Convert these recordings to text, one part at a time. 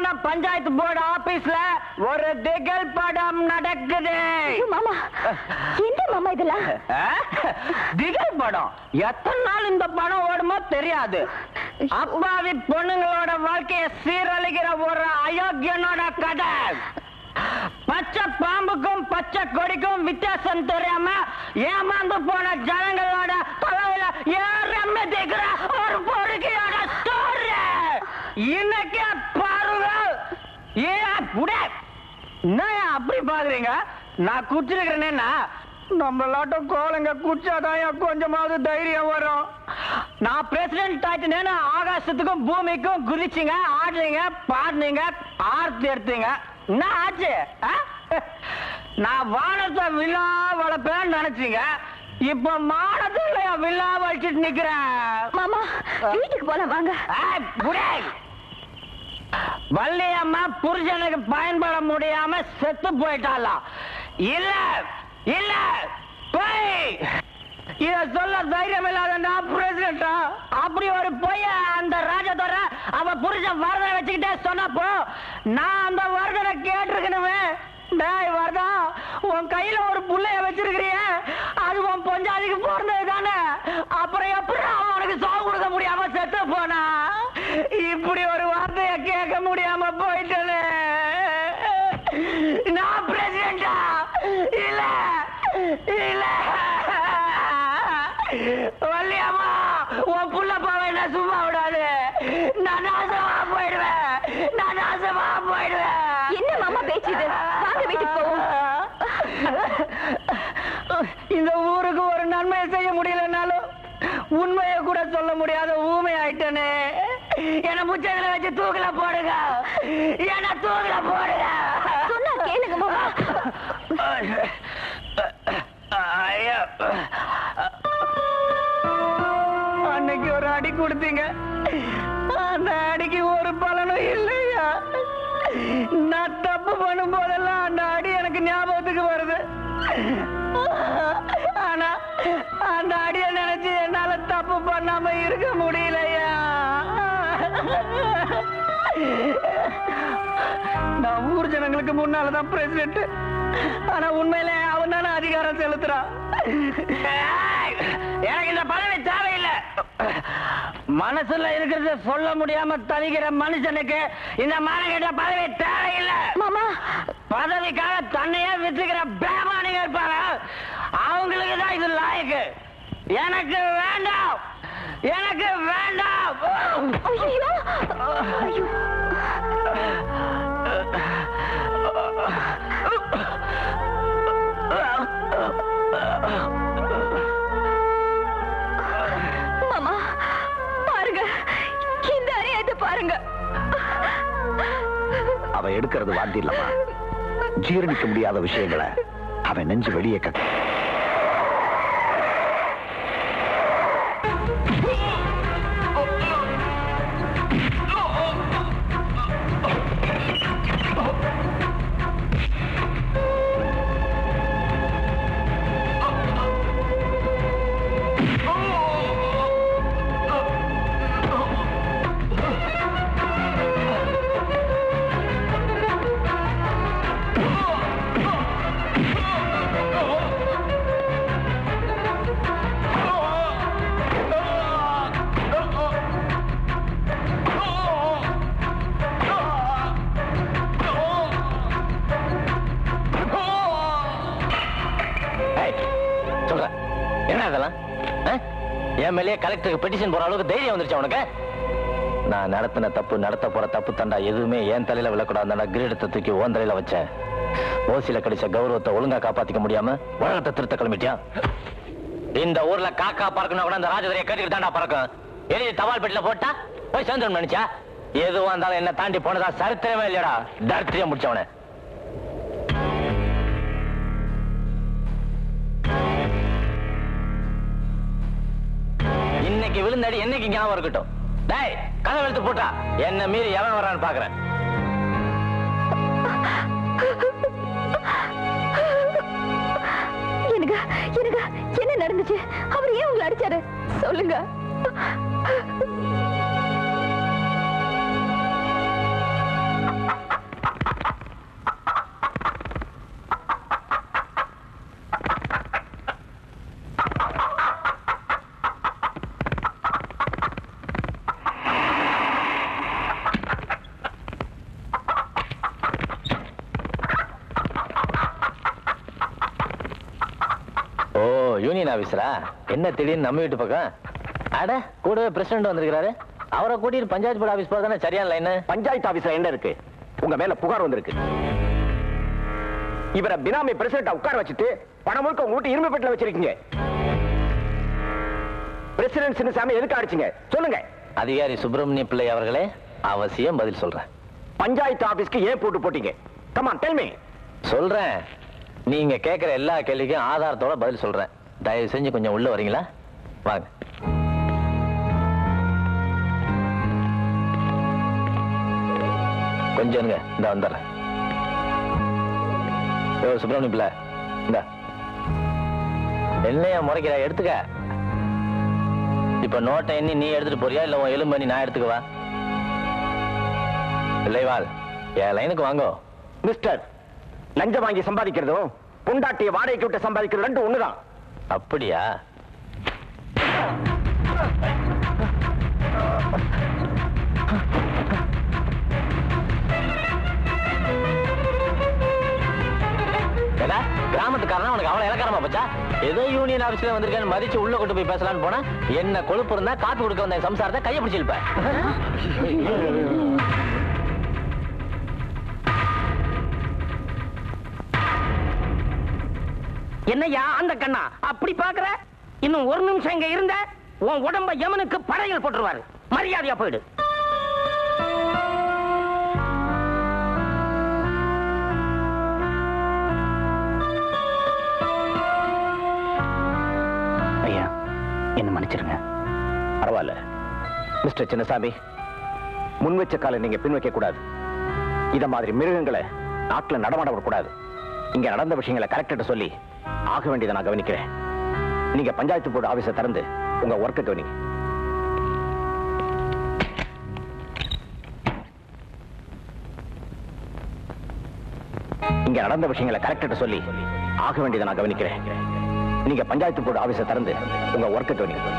முக்கியமான பஞ்சாயத்து போர்டு ஆபீஸ்ல ஒரு திகழ் படம் நடக்குது. மாமா என்ன மாமா இதெல்லாம்? திகழ் படம் எத்தனை நாள் இந்த படம் ஓடுமோ தெரியாது. அப்பாவி பொண்ணுங்களோட வாழ்க்கையை சீரழிக்கிற ஒரு அயோக்கியனோட கதை. பச்சை பாம்புக்கும் பச்சை கொடிக்கும் வித்தியாசம் தெரியாம ஏமாந்து போன ஜனங்களோட தலையில ஏறம்ம தேக்கிற ஒரு பொறுக்கையோட ஸ்டோரி. இன்னைக்கு பாருங்க. என்ன அப்படி பாக்குறீங்க? நான் குடிச்சிருக்கிறேன்னா நம்மளாட்டம் கோலங்க குடிச்சாதான் கொஞ்சமாவது தைரியம் வரும். நான் பிரசிடென்ட் ஆயிட்டேன்னு ஆகாசத்துக்கும் பூமிக்கும் குதிச்சிங்க, ஆடுறீங்க, பாடுனீங்க, ஆர்த்தி எடுத்தீங்க. என்ன ஆச்சு? நான் வானத்தை விழா வளர்ப்பேன்னு நினைச்சீங்க, இப்ப மானத்துல விழா வச்சுட்டு நிக்கிறேன். மாமா வீட்டுக்கு போலாம் வாங்க. வள்ளியம்மா புருஷனுக்கு பயன்பட முடியாம செத்து போயிட்டாளா? இல்ல இல்ல போய் இத சொல்ல தைரியம் இல்லாத நான் பிரசிடென்டா? அப்படி ஒரு பொய்ய அந்த ராஜதோர அவ புருஷன் வரதனை வச்சுக்கிட்டே சொன்னப்போ நான் அந்த வரதனை கேட்டிருக்கணுமே. டேய் வரதா, உன் கையில ஒரு புள்ளைய வச்சிருக்கிறிய, அது உன் பொஞ்சாதிக்கு பிறந்தது தானே, அப்புறம் எப்படி அவனுக்கு சாவு கொடுக்க முடியாம செத்து போனா? இப்படி ஒரு வார்த்தைய கேட்க முடியாம போயிட்டே. நான் பிரசிடென்டா? இல்ல இல்ல வள்ளியம்மா, உன் புள்ள பாவ என்ன சும்மா விடாது. நான் நாசமா போயிடுவேன், நான் நாசமா போயிடுவேன். என்ன மாமா பேச்சு இது? வாங்க வீட்டுக்கு போவோம். இந்த ஊருக்கு ஒரு நன்மையை செய்ய முடியலனாலும் உண்மையை கூட சொல்ல முடியாத ஊமை ஆயிட்டனே. என்ன முச்சங்களை வச்சு தூக்கல போடுங்க, என்ன தூக்கல போடுங்க. சொன்னா கேளுங்க மாமா. அன்னைக்கு ஒரு அடி கொடுத்தீங்க, அந்த அடிக்கு ஒரு பலனும் இல்லையா? நான் தப்பு பண்ணும் போதெல்லாம் அந்த அடி எனக்கு ஞாபகத்துக்கு வருது. ஆனா அந்த அடியை நினைச்சு என்னால தப்பு பண்ணாம இருக்க முடியலையா? நான் ஊர் ஜனங்களுக்கு முன்னாலதான் பிரசிடென்ட், ஆனா உண்மையில அவன் தானே அதிகாரம் செலுத்துறான். எனக்கு இந்த பதவி தேவையில்லை. மனசுல இருக்கிறத சொல்ல முடியாம தவிக்கிற மனுஷனுக்கு இந்த மானகிட்ட பதவி தேவையில்லை. மாமா பதவிக்காக தன்னையே வித்துக்கிற பேமானிங்க இருப்பாங்க, அவங்களுக்கு தான் இது லாயக்கு. எனக்கு வேண்டாம், எனக்கு வேண்டாம். ஐயோ ஐயோ. மாமா பாருங்க, இந்த அநியாயத்தை பாருங்க. அவ எடுக்கிறது வாந்தி இல்லமா, ஜீரணிக்க முடியாத விஷயங்களை அவன் நெஞ்சு வெளியே கட்ட. கலெக்டருக்கு பெட்டிஷன் போற அளவுக்கு தைரியம் வந்துருச்சு உனக்கு? நான் நடத்தின தப்பு, நடத்த போற தப்பு தண்டா எதுவுமே என் தலையில விழக்கூடாது. கிரீடத்தை தூக்கி ஓன் தலையில வச்சேன். ஓசில கிடைச்ச கௌரவத்தை ஒழுங்கா காப்பாத்திக்க முடியாம உலகத்தை திருத்த கிளம்பிட்டியா? இந்த ஊர்ல காக்கா பறக்கணும் கூட அந்த ராஜதுரையை கேட்டுக்கிட்டு தாண்டா பறக்கும். எழுதி தபால் பெட்டில போட்டா போய் சேர்ந்து நினைச்சா? எதுவா இருந்தாலும் என்ன தாண்டி போனதா சரித்திரமே இல்லையடா. தரித்திரியம் முடிச்சவன. இன்னைக்கு விழுந்தாடி என்னைக்கு ஞாபகம் இருக்கட்டும். டேய் கதை வெளுத்து போட்டா என்ன மீறி எவன் வரான்னு பாக்குறேன். எனக்கு எனக்கு என்ன நடந்துச்சு? அவர் ஏன் உங்களை அடிச்சாரு சொல்லுங்க. ஆபீசரா? என்ன திடீர்னு நம்ம வீட்டு பக்கம்? அட, கூடவே பிரசிடண்ட் வந்திருக்கிறாரு. அவரை கூட்டிட்டு பஞ்சாயத்து போர்டு ஆபீஸ் போறதானே சரியான லைன். பஞ்சாயத்து ஆபீஸ்ல என்ன இருக்கு? உங்க மேல புகார் வந்திருக்கு. இவரை பினாமி பிரசிடண்ட் உட்கார வச்சுட்டு பணம் முழுக்க உங்க வீட்டு இரும்பு பெட்டில வச்சிருக்கீங்க. பிரசிடண்ட் சின்னசாமி எதுக்கு அடிச்சீங்க சொல்லுங்க. அதிகாரி சுப்பிரமணிய பிள்ளை அவர்களே, அவசியம் பதில் சொல்றேன். பஞ்சாயத்து ஆபீஸ்க்கு ஏன் போட்டு போட்டீங்க? Come on tell me. சொல்றேன். நீங்க கேட்கிற எல்லா கேள்விக்கும் ஆதாரத்தோட பதில் சொல்றேன். தயவு செஞ்சு கொஞ்சம் உள்ள வரீங்களா? வாங்க. கொஞ்சம் இருங்க, இந்த வந்துடுறேன். சுப்பிரமணிய பிள்ளை, இந்த என்னையா முறைக்கிற? எடுத்துக்க. இப்ப நோட்டை எண்ணி நீ எடுத்துட்டு போறியா, இல்ல உன் எலும்பு பண்ணி நான் எடுத்துக்கவா? இல்லைவாள், என் லைனுக்கு வாங்கோ. மிஸ்டர், லஞ்சம் வாங்கி சம்பாதிக்கிறதும் பொண்டாட்டிய வாடகைக்கு விட்டு சம்பாதிக்கிறது ரெண்டும் ஒண்ணுதான். அப்படியா? கிராமத்துக்காரனா உனக்கு அவ்வளவு இலக்காரமா போச்சா? ஏதோ யூனியன் ஆபீஸ்ல வந்திருக்கேன்னு மதிச்சு உள்ள கொண்டு போய் பேசலான்னு போனா என்ன கொழுப்பு இருந்தா காப்பி கொடுக்க வந்த சம்சாரத்தை கையை பிடிச்சிருப்ப. என்னையா அந்த கண்ணா அப்படி பாக்குற? இன்னும் ஒரு நிமிஷம் இங்க இருந்த உன் உடம்ப யமனுக்கு படையல் போட்டுருவாரு. மரியாதையா போயிடு. ஐயா, என்ன மன்னிச்சிருங்க. பரவாயில்ல மிஸ்டர் சின்னசாமி, முன் வச்ச காலை நீங்க பின் வைக்க கூடாது. இத மாதிரி மிருகங்களை நாட்டுல நடமாட விடக்கூடாது. இங்க நடந்த விஷயங்களை கலெக்டர் சொல்லி ஆக வேண்டியதை நான் கவனிக்கிறேன். நீங்க பஞ்சாயத்து போர்டு ஆபீஸை திறந்து உங்க ஒர்க்கை கவனிங்க. இங்க நடந்த விஷயங்களை கலெக்டர் சொல்லி ஆக வேண்டியதை நான் கவனிக்கிறேன். நீங்க பஞ்சாயத்து போர்டு ஆபீஸை திறந்து உங்க ஒர்க்கை கவனிங்க.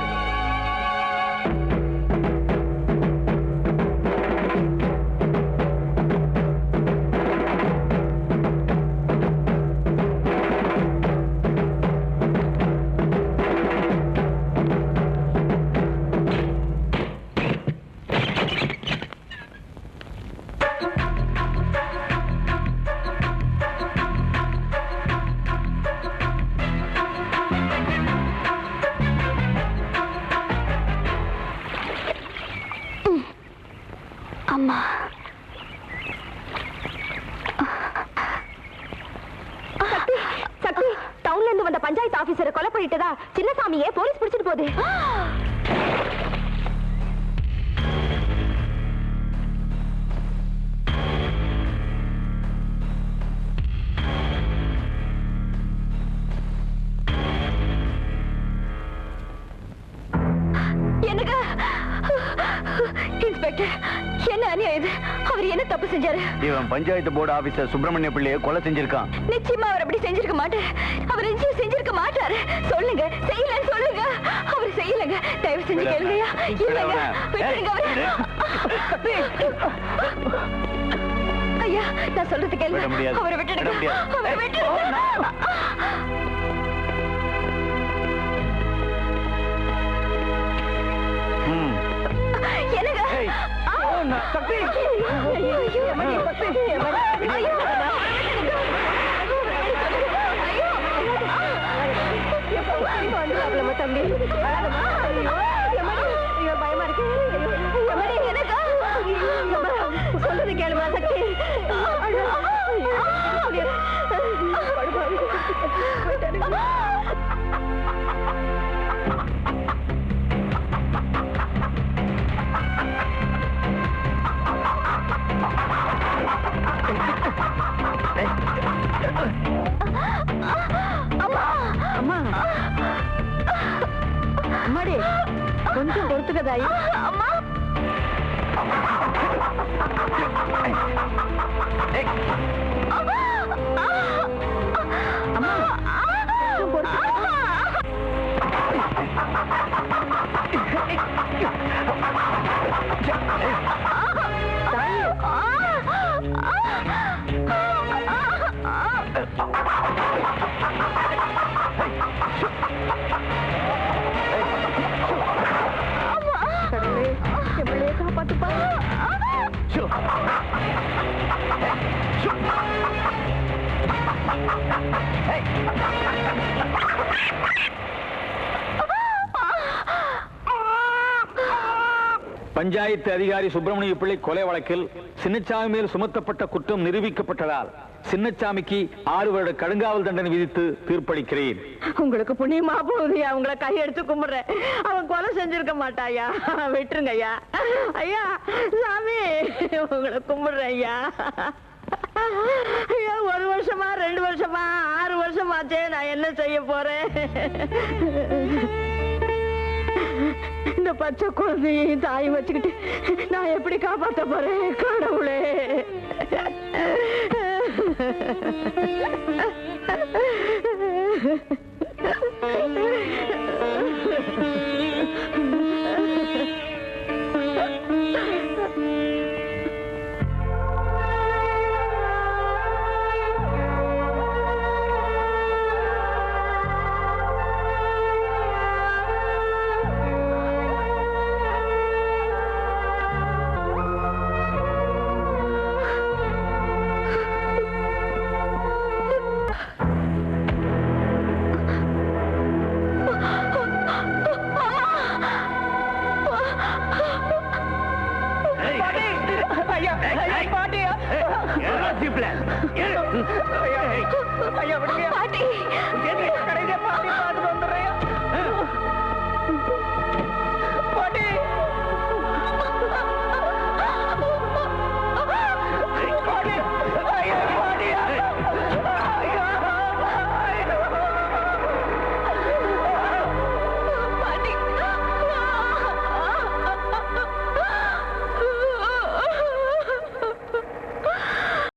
அம்மா, சக்தி, டவுன்ல இருந்து வந்த பஞ்சாயத்து ஆபீசரை கொலை பண்ணிட்டதா சின்னசாமியே போலீஸ் பிடிச்சிட்டு போகுது. என்ன அநியாயம் இது? அவர் என்ன தப்பு செஞ்சாரு? இவன் பஞ்சாயத்து போர்டு ஆபீசர் சுப்பிரமணிய பிள்ளையை கொலை செஞ்சிருக்கான். நிச்சயமா அவர் அப்படி செஞ்சிருக்க மாட்டார். அவர் நிச்சயம் செஞ்சிருக்க மாட்டாரு. சொல்லுங்க, செய்யலன்னு சொல்லுங்க. அவர் செய்யலங்க. தயவு செஞ்சு கேளுங்கயா. இல்லங்க, விட்டுருங்க அவரை. ஐயா, நான் சொல்றது கேளுங்க. அவரை விட்டுடுங்க. அவரை விட்டுடுங்க. என்னங்க? சக்தி, தம்பி பயமா இருக்கு. சொல்றது கேளுமா சக்தி? அம்மாடி, கொஞ்சம் பொறுத்துக்கதாயி. அம்மா, பஞ்சாயத்து அதிகாரி சுப்பிரமணிய பிள்ளை கொலை வழக்கில் சின்னச்சாமி மேல் சுமத்தப்பட்ட குற்றம் நிரூபிக்கப்பட்டதால் சின்னச்சாமிக்கு 6 வருட கடுங்காவல் தண்டனை விதித்து தீர்ப்பளிக்கிறேன். உங்களுக்கு புண்ணியமா போகுதுயா, உங்களை கையெடுத்து கும்பிடுறேன். அவன் கொலை செஞ்சிருக்க மாட்டாயா, விட்டுருங்க ஐயா. ஐயா சாமி உங்களை கும்பிடுறேன் ஐயா. ஐயா 1 வருஷமா 2 வருஷமா 6 வருஷமாச்சே, நான் என்ன செய்ய போறேன்? இந்த பச்சை குழந்தையும் தாய் வச்சுக்கிட்டு நான் எப்படி காப்பாத்த போறேன் கடவுளே? பாட்டி